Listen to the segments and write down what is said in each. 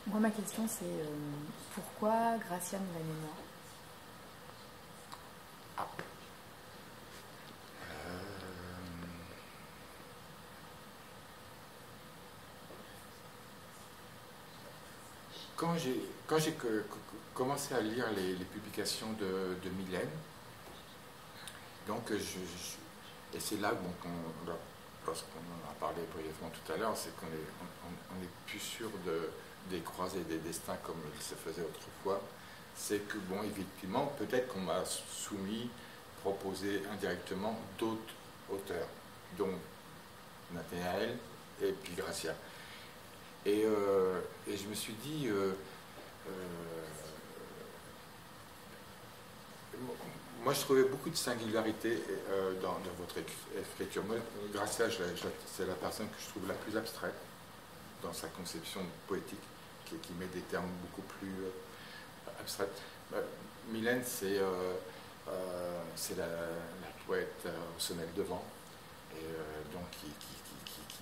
Moi, ma question, c'est pourquoi Graciane Vanena? Ah. Quand j'ai commencé à lire les publications de Mylène, donc et c'est là bon, lorsqu'on en a parlé brièvement tout à l'heure, c'est qu'on est plus sûr des croisés des destins comme il se faisait autrefois. C'est que, bon, effectivement, peut-être qu'on m'a proposé indirectement d'autres auteurs, dont Nathanaël et puis Gracia. Et je me suis dit, moi je trouvais beaucoup de singularité dans votre écriture. Moi, Gracia, c'est la personne que je trouve la plus abstraite dans sa conception poétique, qui met des termes beaucoup plus abstraits. Mylène, c'est la poète au sonnet de vent, et donc qui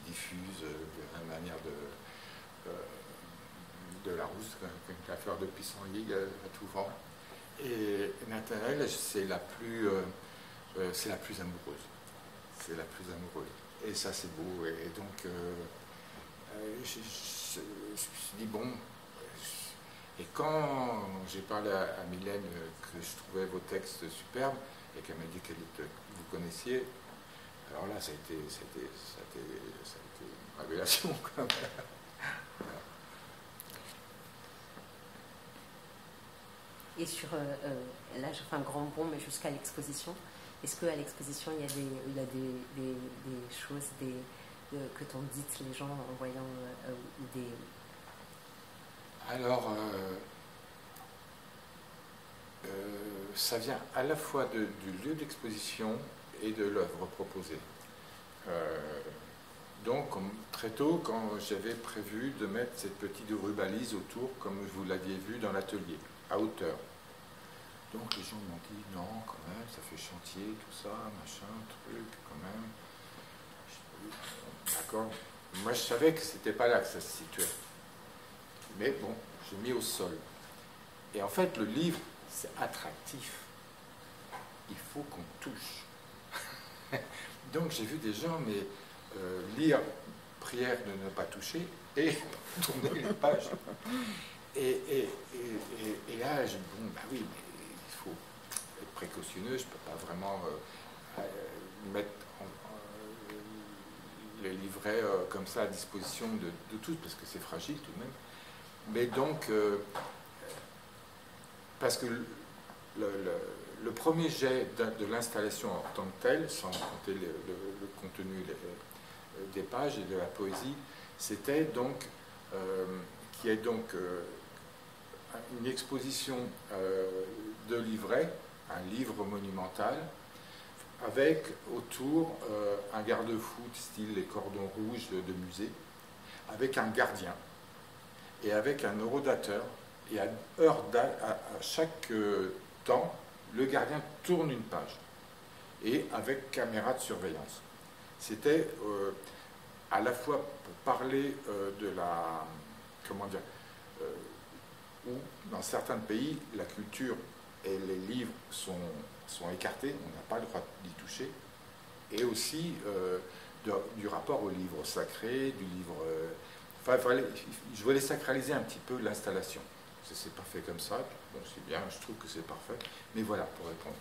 diffuse de la manière de la rousse, la fleur de pissenlit à tout vent. Et Nathanaël, c'est la plus amoureuse. C'est la plus amoureuse. Et ça, c'est beau. Et donc, je me suis dit, bon. Et quand j'ai parlé à Mylène que je trouvais vos textes superbes, et qu'elle m'a dit que vous connaissiez, alors là, ça a été une révélation, quand même. Et sur, là je fais un grand bond, mais jusqu'à l'exposition, est-ce qu'à l'exposition il y a des choses que t'ont dites les gens en voyant des... Alors, ça vient à la fois du lieu d'exposition et de l'œuvre proposée. Donc, très tôt, quand j'avais prévu de mettre cette petite rubalise autour, comme vous l'aviez vu dans l'atelier, à hauteur. Donc les gens m'ont dit, non, quand même, ça fait chantier, tout ça, machin, truc, quand même. D'accord. Moi, je savais que c'était pas là que ça se situait. Mais bon, j'ai mis au sol. Et en fait, le livre, c'est attractif. Il faut qu'on touche. Donc j'ai vu des gens, mais lire prière de ne pas toucher et tourner les pages. Et là, bon, bah oui, mais il faut être précautionneux, je ne peux pas vraiment mettre les livrets comme ça à disposition de tous, parce que c'est fragile tout de même. Mais donc, parce que le premier jet de l'installation en tant que telle, sans compter le contenu des pages et de la poésie, c'était donc qui est donc une exposition de livrets, un livre monumental, avec autour un garde-fou style les cordons rouges de musée, avec un gardien et avec un horodateur. Et à chaque temps, le gardien tourne une page, et avec caméra de surveillance. C'était à la fois pour parler de la... comment dire où dans certains pays, la culture et les livres sont écartés, on n'a pas le droit d'y toucher, et aussi du rapport au livre sacré, du livre... je voulais sacraliser un petit peu l'installation. C'est pas fait comme ça, bon, c'est bien, je trouve que c'est parfait, mais voilà, pour répondre.